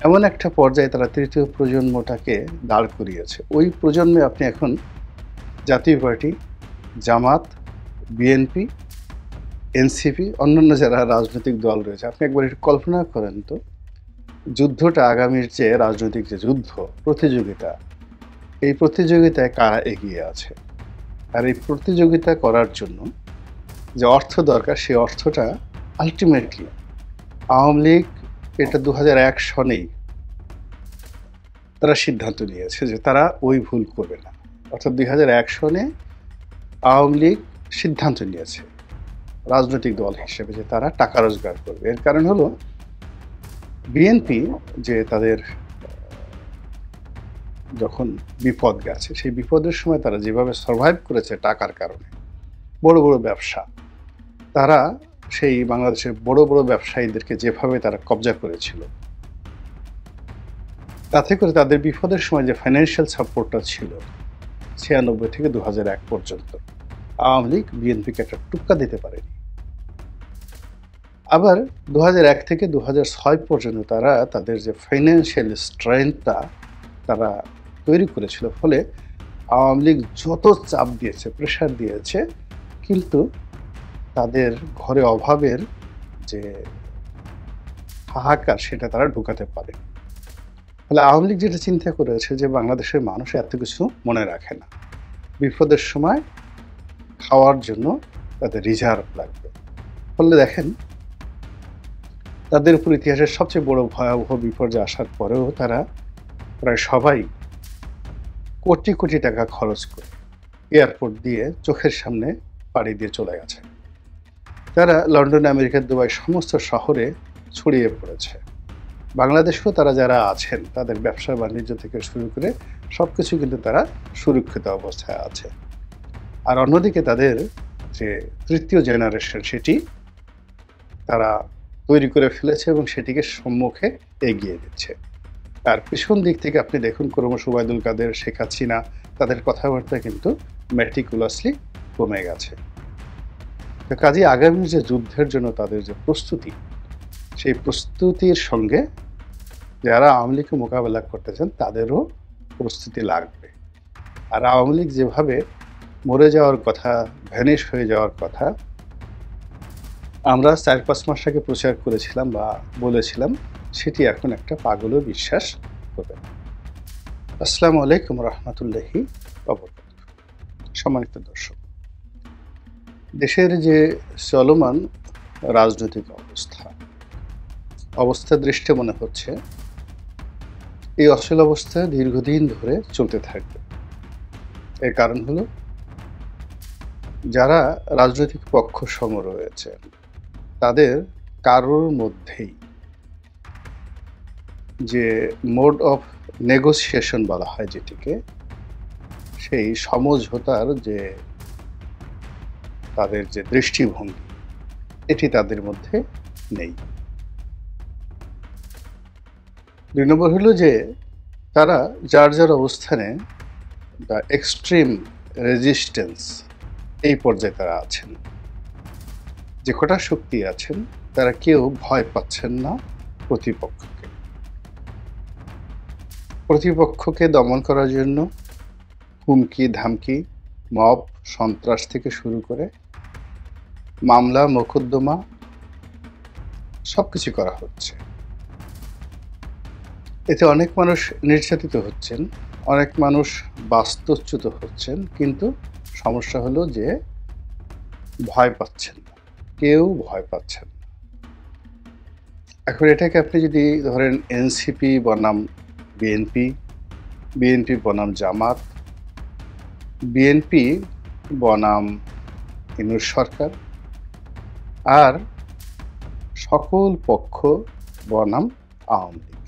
এমন একটা পর্যায়ে তারা তৃতীয় প্রজন্মটাকে দাঁড় করিয়েছে। ওই প্রজন্মে আপনি এখন জাতীয় পার্টি, জামাত, বিএনপি, এনসিপি, অন্যান্য যারা রাজনৈতিক দল রয়েছে, আপনি একবার একটু কল্পনা করেন তো, যুদ্ধটা আগামীর যে রাজনৈতিক যে যুদ্ধ, প্রতিযোগিতা, এই প্রতিযোগিতায় কারা এগিয়ে আছে? আর এই প্রতিযোগিতা করার জন্য যে অর্থ দরকার, সেই অর্থটা আল্টিমেটলি আওয়ামী লীগ এটা ২০০১ সনেই তারা সিদ্ধান্ত নিয়েছে যে তারা ওই ভুল করবে না। অর্থাৎ ২০০১ সনে আওয়ামী লীগ সিদ্ধান্ত নিয়েছে রাজনৈতিক দল হিসেবে যে তারা টাকা রোজগার করবে। এর কারণ হলো বিএনপি যে তাদের যখন বিপদ গেছে, সেই বিপদের সময় তারা যেভাবে সারভাইভ করেছে টাকার কারণে, বড় বড় ব্যবসা, তারা সেই বাংলাদেশের বড় বড় ব্যবসায়ীদেরকে যেভাবে তারা কবজা করেছিল, তাতে করে তাদের বিপদের সময় যে ফাইন্যান্সিয়াল সাপোর্টটা ছিল ৯৬ থেকে ২০০১ পর্যন্ত, আওয়ামী লীগ বিএনপিকে একটা টুক্কা দিতে পারেনি। আবার ২০০১ থেকে ২০০৬ পর্যন্ত তারা তাদের যে ফাইন্যান্সিয়াল স্ট্রেংথটা তারা তৈরি করেছিল, ফলে আওয়ামী লীগ যত চাপ দিয়েছে, প্রেশার দিয়েছে, কিন্তু তাদের ঘরে অভাবের যে হাহাকার সেটা তারা ঢুকাতে পারে। ফলে আওয়ামী লীগ যেটা চিন্তা করেছে যে বাংলাদেশের মানুষ এত কিছু মনে রাখে না, বিপদের সময় খাওয়ার জন্য তাদের রিজার্ভ লাগবে। ফলে দেখেন তাদের উপর ইতিহাসের সবচেয়ে বড় ভয়াবহ বিপর্যয় আসার পরেও তারা প্রায় সবাই কোটি কোটি টাকা খরচ করে এয়ারপোর্ট দিয়ে চোখের সামনে পাড়ি দিয়ে চলে গেছে। তারা লন্ডন, আমেরিকা, দুবাই সমস্ত শহরে ছড়িয়ে পড়েছে। বাংলাদেশেও তারা যারা আছেন তাদের ব্যবসা বাণিজ্য থেকে শুরু করে সবকিছু কিন্তু তারা সুরক্ষিত অবস্থায় আছে। আর অন্যদিকে তাদের যে তৃতীয় জেনারেশন, সেটি তারা তৈরি করে ফেলেছে এবং সেটিকে সম্মুখে এগিয়ে দিচ্ছে। তার পিছন দিক থেকে আপনি দেখুন ক্রমশ ওবায়দুল কাদের, শেখ হাসিনা, তাদের কথাবার্তা কিন্তু ম্যাটিকুলাসলি কমে গেছে। তো কাজেই আগামী যে যুদ্ধের জন্য তাদের যে প্রস্তুতি, সেই প্রস্তুতির সঙ্গে যারা আওয়ামী লীগকে মোকাবেলা করতে চান তাদেরও প্রস্তুতি লাগবে। আর আওয়ামী লীগ যেভাবে মরে যাওয়ার কথা, ভ্যানিশ হয়ে যাওয়ার কথা, আমরা ৪-৫ মাস আগে প্রচার করেছিলাম বা বলেছিলাম, সেটি এখন একটা পাগলও বিশ্বাস করবে না। আসসালামু আলাইকুম রহমতুল্লাহি ওয়া বারাকাতুহু। সম্মানিত দর্শক, দেশের যে চলমান রাজনৈতিক অবস্থা দৃষ্টে মনে হচ্ছে এই অচল অবস্থা দীর্ঘদিন ধরে চলতে থাকবে। এর কারণ হলো যারা রাজনৈতিক পক্ষ সম রয়েছে তাদের কারোর মধ্যেই যে মোড অফ নেগোসিয়েশন বলা হয় যেটিকে, সেই সমঝোতার যে তাদের যে দৃষ্টিভঙ্গি, এটি তাদের মধ্যে নেই। ২ নম্বর হলো যে তারা যার যার অবস্থানে বা এক্সট্রিম রেজিস্ট্যান্স এই পর্যায়ে তারা আছেন। যে কটা শক্তি আছেন তারা কেউ ভয় পাচ্ছেন না প্রতিপক্ষকে। প্রতিপক্ষকে দমন করার জন্য হুমকি ধামকি, মব সন্ত্রাস থেকে শুরু করে মামলা মোকদ্দমা সবকিছু করা হচ্ছে। এতে অনেক মানুষ নির্যাতিত হচ্ছেন, অনেক মানুষ বাস্তুচ্যুত হচ্ছেন, কিন্তু সমস্যা হলো যে ভয় পাচ্ছেন না, কেউ ভয় পাচ্ছেন না। এখন এটাকে আপনি যদি ধরেন এনসিপি বনাম বিএনপি, বিএনপি বনাম জামাত, বিএনপি বনাম ইউনূস সরকার, আর সকল পক্ষ বনাম আওয়ামী লীগ,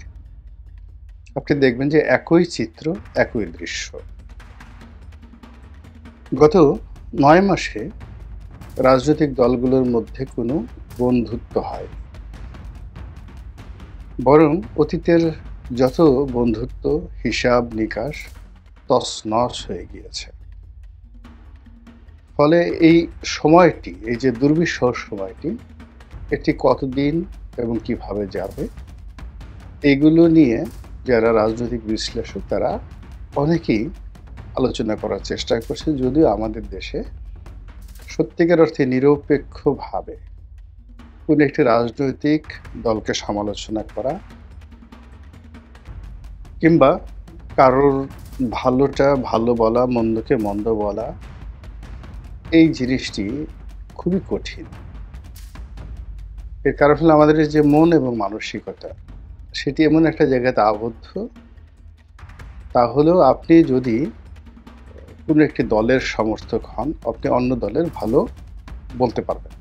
আপনি দেখবেন যে একই চিত্র, একই দৃশ্য। গত ৯ মাসে রাজনৈতিক দলগুলোর মধ্যে কোনো বন্ধুত্ব হয়নি, বরং অতীতের যত বন্ধুত্ব হিসাব নিকাশ তছনছ হয়ে গিয়েছে। ফলে এই সময়টি, এই যে দুর্বিষহ সময়টি, এটি কতদিন এবং কিভাবে যাবে এগুলো নিয়ে যারা রাজনৈতিক বিশ্লেষক তারা অনেকেই আলোচনা করার চেষ্টা করছে, যদিও আমাদের দেশে সত্যিকার অর্থে নিরপেক্ষভাবে কোন একটি রাজনৈতিক দলকে সমালোচনা করা কিংবা কারোর ভালোটা ভালো বলা, মন্দকে মন্দ বলা, এই জিনিসটি খুবই কঠিন। এর কারণ হলো আমাদের যে মন এবং মানসিকতা, সেটি এমন একটা জায়গাতে আবদ্ধ, তা হলেও আপনি যদি কোনো একটি দলের সমর্থক হন, আপনি অন্য দলের ভালো বলতে পারবেন,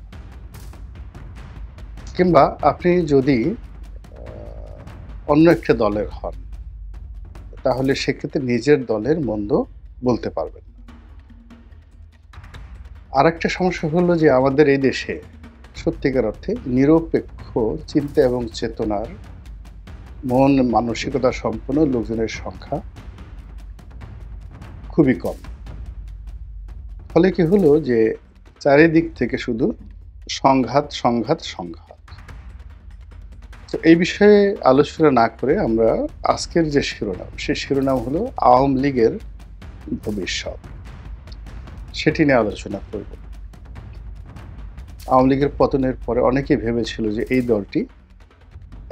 কিংবা আপনি যদি অন্য একটা দলের হন, তাহলে সেক্ষেত্রে নিজের দলের মন্দ বলতে পারবেন না। আর একটা সমস্যা হলো যে আমাদের এই দেশে সত্যিকার অর্থে নিরপেক্ষ চিন্তা এবং চেতনার মন মানসিকতা সম্পন্ন লোকজনের সংখ্যা খুবই কম। ফলে কি হলো যে চারিদিক থেকে শুধু সংঘাত সংঘাত সংঘাত। তো এই বিষয়ে আলোচনা না করে আমরা আজকের যে শিরোনাম, সেই শিরোনাম হলো আওয়ামী লীগের ভবিষ্যৎ, সেটি নিয়ে আলোচনা করব। আওয়ামী লীগের পতনের পরে অনেকেই ভেবেছিল যে এই দলটি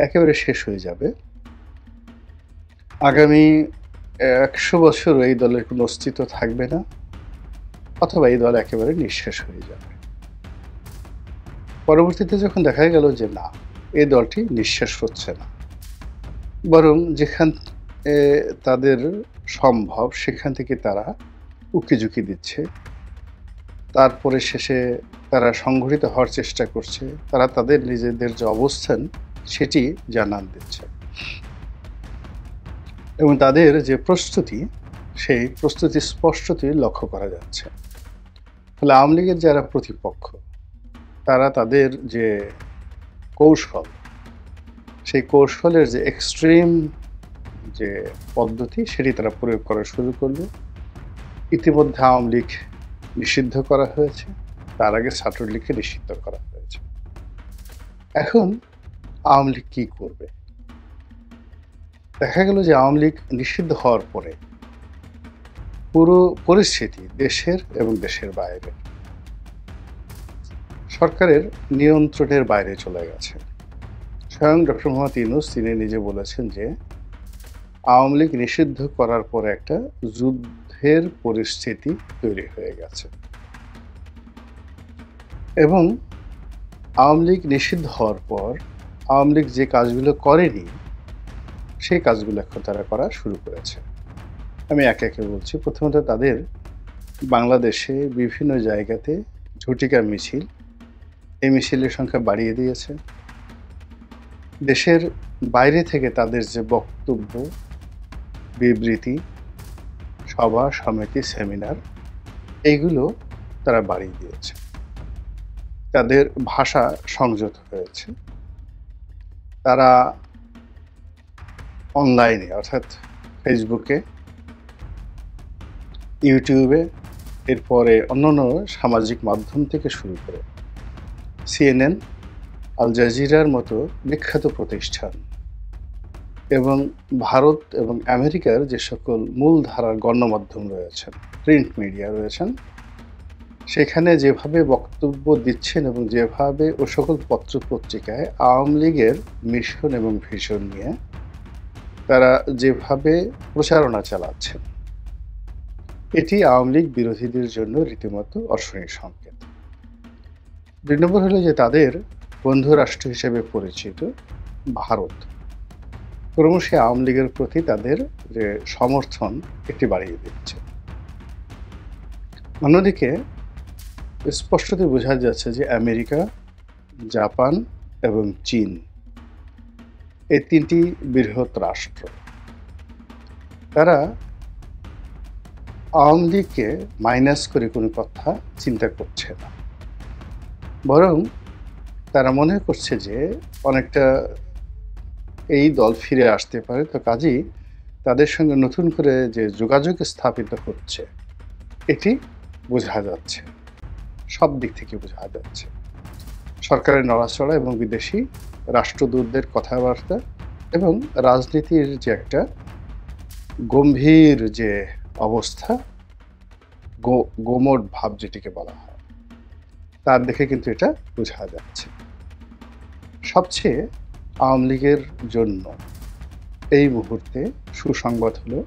একেবারে শেষ হয়ে যাবে, আগামী 100 বছর এই দলের কোনো অস্তিত্ব থাকবে না, অথবা এই দল একেবারে নিঃশেষ হয়ে যাবে। পরবর্তীতে যখন দেখা গেল যে না, এই দলটি নিঃশেষ হচ্ছে না, বরং যেখান তাদের সম্ভব সেখান থেকে তারা উকিঝুঁকি দিচ্ছে, তারপরে শেষে তারা সংগঠিত হওয়ার চেষ্টা করছে, তারা তাদের নিজেদের যে অবস্থান সেটি জানান দিচ্ছে, এবং তাদের যে প্রস্তুতি, সেই প্রস্তুতি স্পষ্টতই লক্ষ্য করা যাচ্ছে। ফলে আওয়ামী লীগের যারা প্রতিপক্ষ, তারা তাদের যে কৌশল, সেই কৌশলের যে এক্সট্রিম যে পদ্ধতি, সেটি তারা প্রয়োগ করা শুরু করবে। ইতিমধ্যে আওয়ামী লীগ নিষিদ্ধ করা হয়েছে, তার আগে ছাত্রলীগকে নিষিদ্ধ করা হয়েছে। এখন আওয়ামী লীগ কী করবে? দেখা গেল যে আওয়ামী লীগ নিষিদ্ধ হওয়ার পরে পুরো পরিস্থিতি দেশের এবং দেশের বাইরে সরকারের নিয়ন্ত্রণের বাইরে চলে গেছে। স্বয়ং ডক্টর মোহাম্মদ ইউনূস তিনি নিজে বলেছেন যে আওয়ামী লীগ নিষিদ্ধ করার পরে একটা যুদ্ধের পরিস্থিতি তৈরি হয়ে গেছে, এবং আওয়ামী লীগ নিষিদ্ধ হওয়ার পর আওয়ামী লীগ যে কাজগুলো করেনি, সেই কাজগুলো এখন তারা করা শুরু করেছে। আমি একে একে বলছি। প্রথমত, তাদের বাংলাদেশে বিভিন্ন জায়গাতে ঝটিকা মিছিল, এই মিছিলের সংখ্যা বাড়িয়ে দিয়েছে। দেশের বাইরে থেকে তাদের যে বক্তব্য, বিবৃতি, সভা সমিতি, সেমিনার, এইগুলো তারা বাড়িয়ে দিয়েছে। তাদের ভাষা সংযত হয়েছে। তারা অনলাইনে, অর্থাৎ ফেসবুকে, ইউটিউবে, এরপরে অন্যান্য সামাজিক মাধ্যম থেকে শুরু করে CNN, আল জাজিরার মতো বিখ্যাত প্রতিষ্ঠান এবং ভারত এবং আমেরিকার যে সকল মূলধারার গণমাধ্যম রয়েছেন, প্রিন্ট মিডিয়া রয়েছেন, সেখানে যেভাবে বক্তব্য দিচ্ছেন এবং যেভাবে ও সকল পত্রপত্রিকায় আওয়ামী লীগের মিশন এবং ভিশন নিয়ে তারা যেভাবে প্রচারণা চালাচ্ছেন, এটি আওয়ামী লীগ বিরোধীদের জন্য রীতিমতো অশনির সংকেত। 2 নম্বর হলো যে তাদের বন্ধু রাষ্ট্র হিসেবে পরিচিত ভারত ক্রমশই আওয়ামী লীগের প্রতি তাদের যে সমর্থন এটি বাড়িয়ে দিচ্ছে। অন্যদিকে স্পষ্টতই বোঝা যাচ্ছে যে আমেরিকা, জাপান এবং চীন, এই 3টি বৃহৎ রাষ্ট্র, তারা আওয়ামী লীগকে মাইনাস করে কোনো কথা চিন্তা করছে না, বরং তারা মনে করছে যে অনেকটা এই দল ফিরে আসতে পারে। তো কাজেই তাদের সঙ্গে নতুন করে যে যোগাযোগ স্থাপিত হচ্ছে, এটি বোঝা যাচ্ছে, সব দিক থেকে বোঝা যাচ্ছে। সরকারের নড়াচড়া এবং বিদেশি রাষ্ট্রদূতদের কথাবার্তা, এবং রাজনীতির যে একটা গম্ভীর যে অবস্থা, গোমট ভাব যেটিকে বলা হয়, তার দেখে কিন্তু এটা বোঝা যাচ্ছে। সবচেয়ে আওয়ামী লীগের জন্য এই মুহূর্তে সুসংবাদ হলো,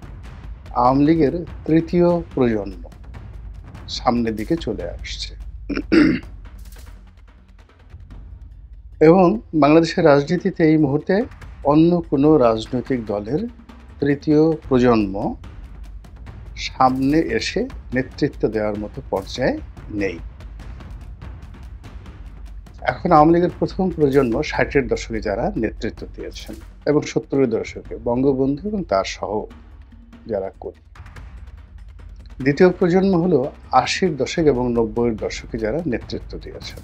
আওয়ামী লীগের তৃতীয় প্রজন্ম সামনের দিকে চলে আসছে এবং বাংলাদেশের রাজনীতিতে এই মুহূর্তে অন্য কোনো রাজনৈতিক দলের তৃতীয় প্রজন্ম সামনে এসে নেতৃত্ব দেওয়ার মতো পর্যায়ে নেই। এখন আওয়ামী লীগের প্রথম প্রজন্ম ৬০-এর দশকে যারা নেতৃত্ব দিয়েছেন এবং ৭০-এর দশকে বঙ্গবন্ধু এবং তার সহ যারা কর্মী। দ্বিতীয় প্রজন্ম হলো ৮০-এর দশক এবং ৯০-এর দশকে যারা নেতৃত্ব দিয়েছেন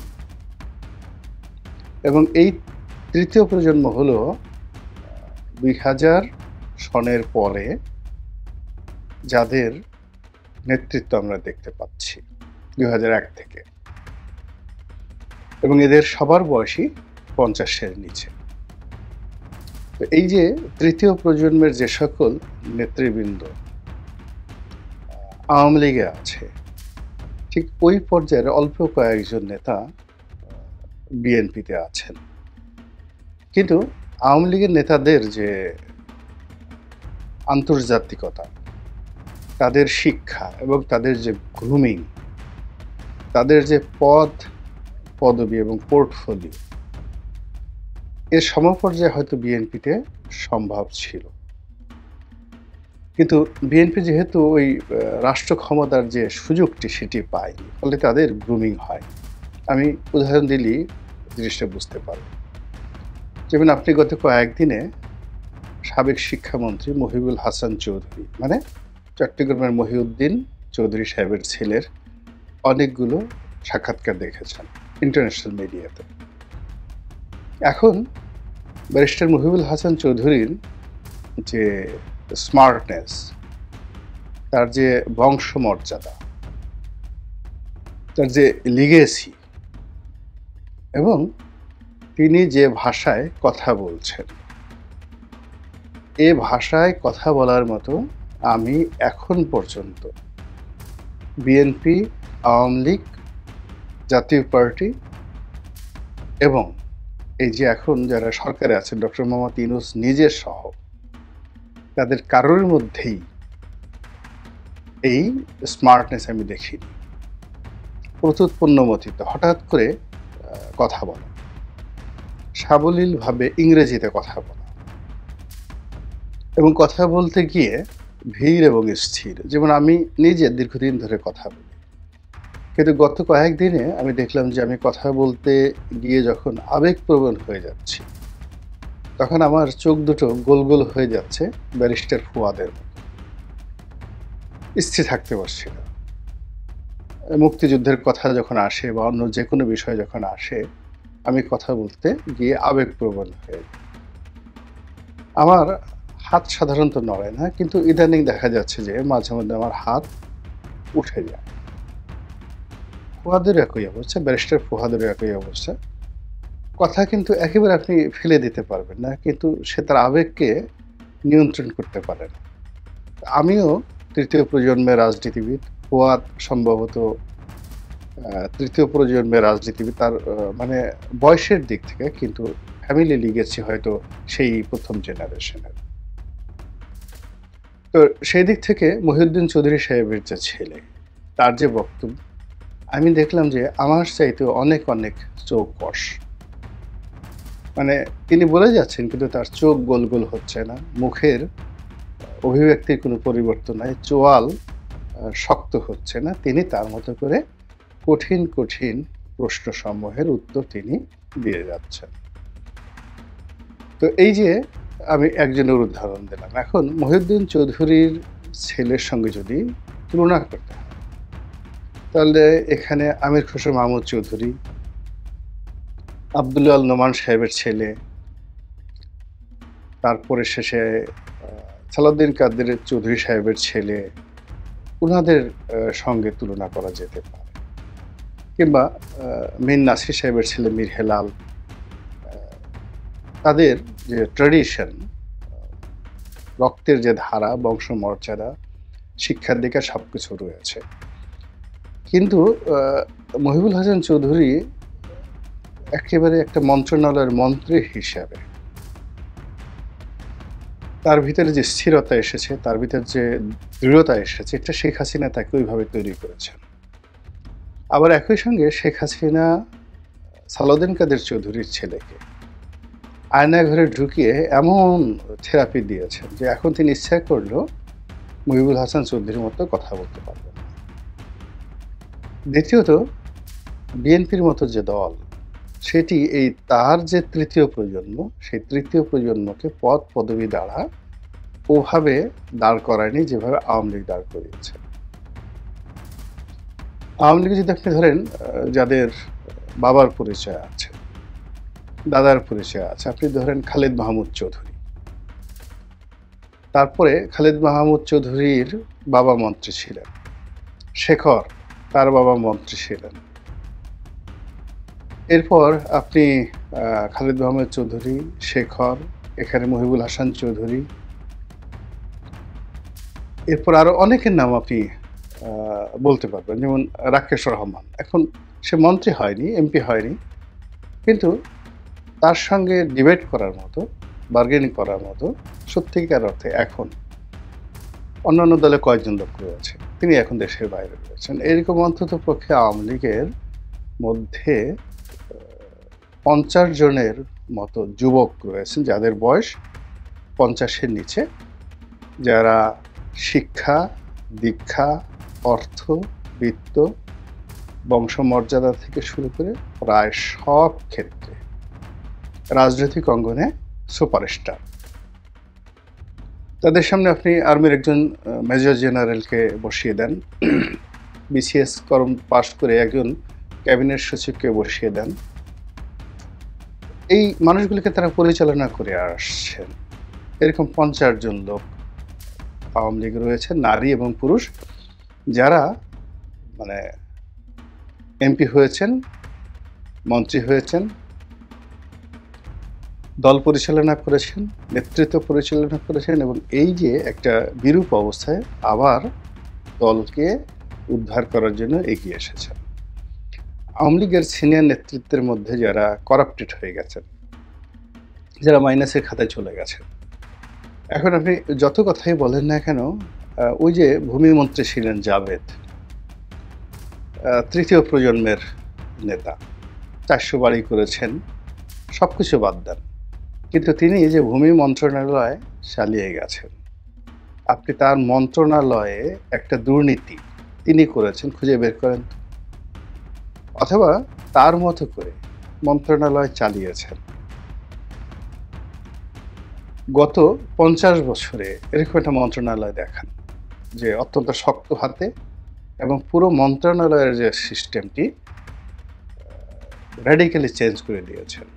এবং এই তৃতীয় প্রজন্ম হলো ২০০০ সনের পরে যাদের নেতৃত্ব আমরা দেখতে পাচ্ছি ২০০১ থেকে, এবং এদের সবার বয়সই ৫০-এর নিচে। তো এই যে তৃতীয় প্রজন্মের যে সকল নেতৃবৃন্দ আওয়ামী লীগে আছে, ঠিক ওই পর্যায়ের অল্প কয়েকজন নেতা বিএনপিতে আছেন। কিন্তু আওয়ামী লীগের নেতাদের যে আন্তর্জাতিকতা, তাদের শিক্ষা এবং তাদের যে গ্রুমিং, তাদের যে পদবি এবং পোর্টফোলিও, এর সমপর্যায়ে হয়তো বিএনপিতে সম্ভব ছিল। কিন্তু বিএনপি যেহেতু ওই রাষ্ট্র ক্ষমতার যে সুযোগটি সেটি পায়নি, ফলে তাদের গ্রুমিং হয়। আমি উদাহরণ দিলেই জিনিসটা বুঝতে পারব। যেমন আপনি গত কয়েকদিনে সাবেক শিক্ষামন্ত্রী মহিবুল হাসান চৌধুরী, মানে চট্টগ্রামের মহিউদ্দিন চৌধুরী সাহেবের ছেলের অনেকগুলো সাক্ষাৎকার দেখেছেন ইন্টারন্যাশনাল মিডিয়াতে। এখন ব্যারিস্টার মহিবুল হাসান চৌধুরীর যে স্মার্টনেস, তার যে বংশমর্যাদা, তার যে লিগেসি, এবং তিনি যে ভাষায় কথা বলছেন, এ ভাষায় কথা বলার মতো আমি এখন পর্যন্ত বিএনপি, আওয়ামী লীগ, জাতীয় পার্টি এবং এই যে এখন যারা সরকারে আছেন ডক্টর মোহাম্মদ ইউনূস নিজের সহ, তাদের কারোর মধ্যেই এই স্মার্টনেস আমি দেখিনি। প্রত্যুৎপন্নমতিতে হঠাৎ করে কথা বলা, সাবলীলভাবে ইংরেজিতে কথা বলা, এবং কথা বলতে গিয়ে ধীর এবং স্থির। যেমন আমি নিজে দীর্ঘদিন ধরে কথা বলি, কিন্তু গত কয়েকদিনে আমি দেখলাম যে আমি কথা বলতে গিয়ে যখন আবেগপ্রবণ হয়ে যাচ্ছি, তখন আমার চোখ দুটো গোল গোল হয়ে যাচ্ছে ব্যারিস্টার ফুয়াদের মতো, স্থির থাকতে পারছি না। মুক্তিযুদ্ধের কথা যখন আসে বা অন্য যে কোনো বিষয় যখন আসে, আমি কথা বলতে গিয়ে আবেগপ্রবণ হয়ে যাই। আমার হাত সাধারণত নড়ে না, কিন্তু ইদানিং দেখা যাচ্ছে যে মাঝে মধ্যে আমার হাত উঠে যায়। ফুয়াদের একই অবস্থা, ব্যারিস্টার ফুয়াদের একই অবস্থা। কথা কিন্তু একেবারে আপনি ফেলে দিতে পারবেন না, কিন্তু সে তার আবেগকে নিয়ন্ত্রণ করতে পারে না। আমিও তৃতীয় প্রজন্মের রাজনীতিবিদ, ফুয়াদ সম্ভবত তৃতীয় প্রজন্মের রাজনীতিবিদ, তার মানে বয়সের দিক থেকে, কিন্তু ফ্যামিলি লিগেছি হয়তো সেই প্রথম জেনারেশনের। তো সেই দিক থেকে মহিউদ্দিন চৌধুরী সাহেবের যে ছেলে, তার যে বক্তব্য, আমি দেখলাম যে আমার চাইতে অনেক অনেক চোখ কষ। মানে তিনি বলে যাচ্ছেন কিন্তু তার চোখ গোল গোল হচ্ছে না, মুখের অভিব্যক্তির কোনো পরিবর্তন নাই, চোয়াল শক্ত হচ্ছে না। তিনি তার মতো করে কঠিন কঠিন প্রশ্নসমূহের উত্তর তিনি দিয়ে যাচ্ছেন। তো এই যে আমি একজনের উদাহরণ দিলাম। এখন মহিউদ্দিন চৌধুরীর ছেলের সঙ্গে যদি তুলনা করতে হয়, তাহলে এখানে আমির খসরু মাহমুদ চৌধুরী, আবদুল্লাহ আল নোমান সাহেবের ছেলে, তারপরে শেষে সালাউদ্দিন কাদের চৌধুরী সাহেবের ছেলে, ওনাদের সঙ্গে তুলনা করা যেতে পারে। কিংবা মীর নাসির সাহেবের ছেলে মীর হেলাল, তাদের যে ট্র্যাডিশন, রক্তের যে ধারা, বংশমর্যাদা, শিক্ষার দিকে সবকিছু রয়েছে। কিন্তু মহিবুল হাসান চৌধুরী একেবারে একটা মন্ত্রণালয়ের মন্ত্রী হিসাবে তার ভিতরে যে স্থিরতা এসেছে, তার ভিতরে যে দৃঢ়তা এসেছে, এটা শেখ হাসিনা তাকে ওইভাবে তৈরি করেছেন। আবার একই সঙ্গে শেখ হাসিনা সালাউদ্দিন কাদের চৌধুরীর ছেলেকে আয়নাঘরে ঢুকিয়ে এমন থেরাপি দিয়েছেন যে এখন তিনি ইচ্ছা করলেও মহিবুল হাসান চৌধুরীর মতো কথা বলতে পারবেন না। দ্বিতীয়ত, বিএনপির মতো যে দল, সেটি এই তার যে তৃতীয় প্রজন্ম, সেই তৃতীয় প্রজন্মকে পদ পদবি দ্বারা ওভাবে দাঁড় করায়নি যেভাবে আওয়ামী লীগ দাঁড় করিয়েছে। আওয়ামী লীগে যদি আপনি ধরেন যাদের বাবার পরিচয় আছে, দাদার পরিচয় আছে, আপনি ধরেন খালেদ মাহমুদ চৌধুরী, তারপরে খালেদ মাহমুদ চৌধুরীর বাবা মন্ত্রী ছিলেন, শেখর তার বাবা মন্ত্রী ছিলেন, এরপর আপনি খালেদ মাহমুদ চৌধুরী, শেখর, এখানে মহিবুল হাসান চৌধুরী, এরপর আরো অনেকের নাম আপনি বলতে পারবেন, যেমন রাকেশ রহমান। এখন সে মন্ত্রী হয়নি, এমপি হয়নি, কিন্তু তার সঙ্গে ডিবেট করার মতো, বার্গেনিং করার মতো সত্যিকার অর্থে এখন অন্যান্য দলে কয়েকজন লোক রয়েছে, তিনি এখন দেশের বাইরে রয়েছেন। এরকম অন্তত পক্ষে আওয়ামী লীগের মধ্যে 50 জনের মতো যুবক রয়েছেন যাদের বয়স 50-এর নিচে, যারা শিক্ষা, দীক্ষা, অর্থ, বিত্ত, বংশমর্যাদা থেকে শুরু করে প্রায় সব ক্ষেত্রে রাজনৈতিক অঙ্গনে সুপারস্টার। তাদের সামনে আপনি আর্মির একজন মেজর জেনারেলকে বসিয়ে দেন, বিসিএস কর্ম পাশ করে একজন ক্যাবিনেট সচিবকে বসিয়ে দেন, এই মানুষগুলিকে তারা পরিচালনা করে আসছেন। এরকম 50 জন লোক আওয়ামী লীগ রয়েছে, নারী এবং পুরুষ, যারা মানে এমপি হয়েছেন, মন্ত্রী হয়েছেন, দল পরিচালনা করেছেন, নেতৃত্ব পরিচালনা করেছেন, এবং এই যে একটা বিরূপ অবস্থায় আবার দলকে উদ্ধার করার জন্য এগিয়ে এসেছেন। আওয়ামী লীগের সিনিয়র নেতৃত্বের মধ্যে যারা করাপ্টেড হয়ে গেছেন, যারা মাইনাসের খাতায় চলে গেছেন, এখন আপনি যত কথাই বলেন না কেন, ওই যে ভূমিমন্ত্রী ছিলেন জাভেদ, তৃতীয় প্রজন্মের নেতা, 400 বাড়ি করেছেন, সব কিছু বাদ দেন, কিন্তু তিনি যে ভূমি মন্ত্রণালয় চালিয়ে গেছেন, আপনি তার মন্ত্রণালয়ে একটা দুর্নীতি তিনি করেছেন খুঁজে বের করেন, অথবা তার মতো করে মন্ত্রণালয় চালিয়েছেন। গত 50 বছরে এরকম একটা মন্ত্রণালয় দেখান যে অত্যন্ত শক্ত হাতে, এবং পুরো মন্ত্রণালয়ের যে সিস্টেমটি র্যাডিক্যালি চেঞ্জ করে দিয়েছেন।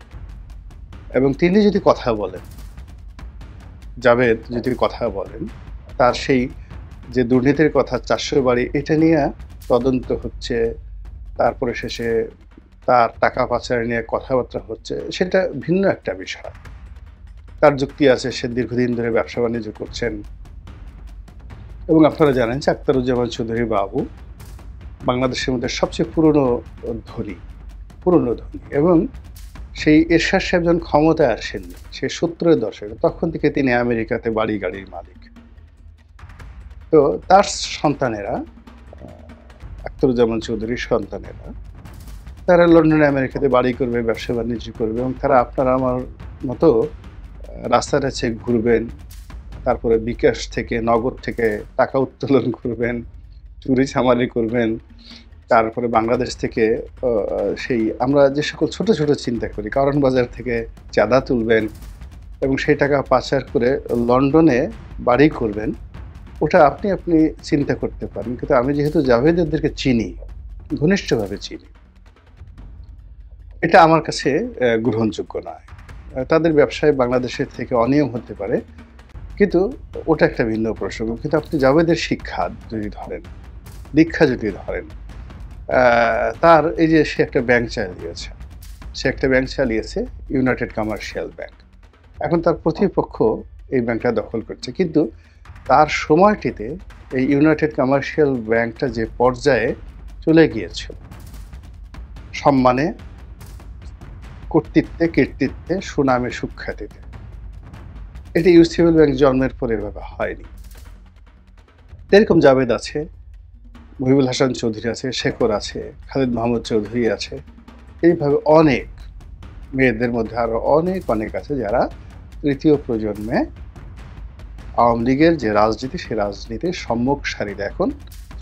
এবং তিনি যদি কথা বলেন, জাভেদ যদি কথা বলেন, তার সেই যে দুর্নীতির কথা, 400 বাড়ি, এটা নিয়ে তদন্ত হচ্ছে, তারপরে শেষে তার টাকা পাচার নিয়ে কথাবার্তা হচ্ছে, সেটা ভিন্ন একটা বিষয়। তার যুক্তি আছে, সে দীর্ঘদিন ধরে ব্যবসা বাণিজ্য করছেন, এবং আপনারা জানেন যে আখতারুজ্জামান চৌধুরী বাবু বাংলাদেশের মধ্যে সবচেয়ে পুরনো ধনী, এবং সেই এরশাদ সাহেব যখন ক্ষমতায় আসেননি, সে 70-এর দশকে, তখন থেকে তিনি আমেরিকাতে বাড়ি গাড়ির মালিক। তো তার সন্তানেরা, আখতারুজ্জামান চৌধুরীর সন্তানেরা, তারা লন্ডনে আমেরিকাতে বাড়ি করবে, ব্যবসা বাণিজ্য করবে, এবং তারা আপনারা আমার মতো রাস্তার কাছে ঘুরবেন, তারপরে বিকাশ থেকে, নগদ থেকে টাকা উত্তোলন করবেন, চুরি চামারি করবেন, তারপরে বাংলাদেশ থেকে সেই আমরা যে সকল ছোট ছোট চিন্তা করি, কারণ বাজার থেকে চাঁদা তুলবেন এবং সেই টাকা পাচার করে লন্ডনে বাড়ি করবেন, ওটা আপনি চিন্তা করতে পারেন। কিন্তু আমি যেহেতু জাভেদদেরকে চিনি, ঘনিষ্ঠভাবে চিনি, এটা আমার কাছে গ্রহণযোগ্য নয়। তাদের ব্যবসায় বাংলাদেশের থেকে অনিয়ম হতে পারে, কিন্তু ওটা একটা ভিন্ন প্রসঙ্গ। কিন্তু আপনি জাভেদের শিক্ষা যদি ধরেন, দীক্ষা যদি ধরেন, তার এই যে সে একটা ব্যাংক চালিয়েছে, ইউনাইটেড কমার্শিয়াল ব্যাংক। এখন তার প্রতিপক্ষ এই ব্যাংকটা দখল করছে, কিন্তু তার সময়টিতে এই ইউনাইটেড কমার্শিয়াল ব্যাংকটা যে পর্যায়ে চলে গিয়েছিল, সম্মানে, কর্তৃত্বে, কীর্তিত্বে, সুনামে, সুখ্যাতিতে, এটি ইউসিবি ব্যাংক জন্মের পরে এভাবে হয়নি। এরকম জাভেদ আছে, মহিবুল হাসান চৌধুরী আছে, শেখর আছে, খালিদ মাহমুদ চৌধুরী আছে, এইভাবে অনেক, মেয়েদের মধ্যে আরো অনেক আছে যারা তৃতীয় প্রজন্মে আওয়ামী লীগের যে রাজনীতি, সেই রাজনীতির সম্মুখ সারিতে এখন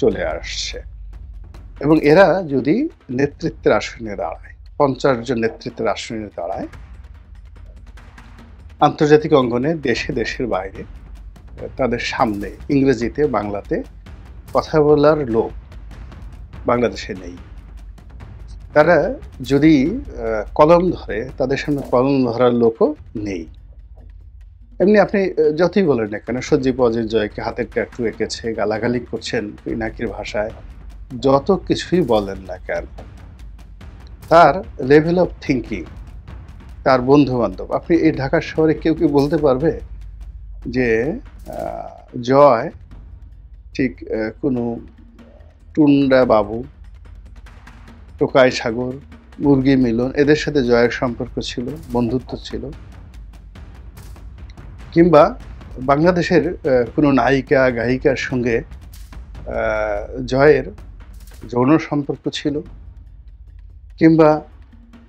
চলে আসছে। এবং এরা যদি নেতৃত্বের আসনে দাঁড়ায়, 50 জন নেতৃত্বের আসনে দাঁড়ায়, আন্তর্জাতিক অঙ্গনে, দেশের বাইরে, তাদের সামনে ইংরেজিতে, বাংলাতে কথা বলার লোক বাংলাদেশে নেই। তারা যদি কলম ধরে, তাদের সামনে কলম ধরার লোকও নেই। এমনি আপনি যতই বলেন না কেন, সজীব অজিত জয়কে হাতের ট্যাটু এঁকেছে, গালাগালি করছেন পিনাকির ভাষায়, যত কিছুই বলেন না কেন, তার লেভেল অফ থিঙ্কিং, তার বন্ধু বান্ধব, আপনি এই ঢাকা শহরে কেউ কি বলতে পারবে যে জয় ঠিক কোনো টুন্ডা বাবু, টোকাই সাগর, মুরগি মিলন, এদের সাথে জয়ের সম্পর্ক ছিল, বন্ধুত্ব ছিল, কিংবা বাংলাদেশের কোনো নায়িকা গায়িকার সঙ্গে জয়ের যৌন সম্পর্ক ছিল, কিংবা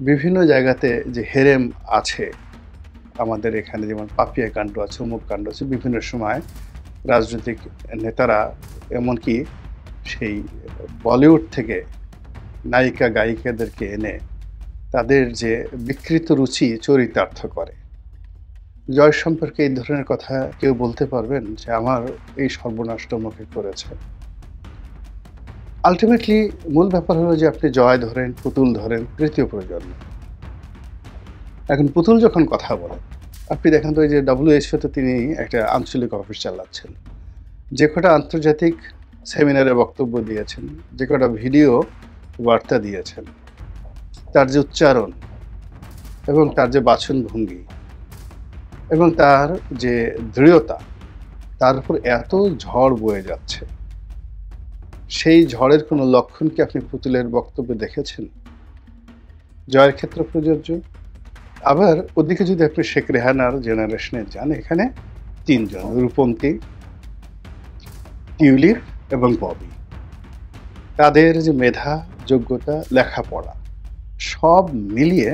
বিভিন্ন জায়গাতে যে হেরেম আছে আমাদের এখানে, যেমন পাপিয়া কাণ্ড আছে, অমুক কাণ্ড আছে, বিভিন্ন সময় রাজনৈতিক নেতারা, এমনকি সেই বলিউড থেকে নায়িকা গায়িকাদেরকে এনে তাদের যে বিকৃত রুচি চরিতার্থ করে। জয় সম্পর্কে এই ধরনের কথা কেউ বলতে পারবেন যে আমার এই সর্বনাশটা মুখে করেছে? আলটিমেটলি মূল ব্যাপার হলো যে আপনি জয় ধরেন, পুতুল ধরেন, তৃতীয় প্রজন্ম। এখন পুতুল যখন কথা বলেন, আপনি দেখেন তো এই যে WHO তে তিনি একটা আঞ্চলিক অফিস চালাচ্ছেন, যে কটা আন্তর্জাতিক সেমিনারে বক্তব্য দিয়েছেন, যে কটা ভিডিও বার্তা দিয়েছেন, তার যে উচ্চারণ এবং তার যে বাচনভঙ্গি এবং তার যে দৃঢ়তা, তার উপর এত ঝড় বয়ে যাচ্ছে, সেই ঝড়ের কোনো লক্ষণ কি আপনি পুতুলের বক্তব্যে দেখেছেন? জয়ের ক্ষেত্রে প্রযোজ্য। আবার ওদিকে যদি আপনি শেখ রেহানার জেনারেশনে যান, এখানে 3 জন, রূপন্তী, টিউলিপ এবং ববি, তাদের যে মেধা, যোগ্যতা, লেখাপড়া, সব মিলিয়ে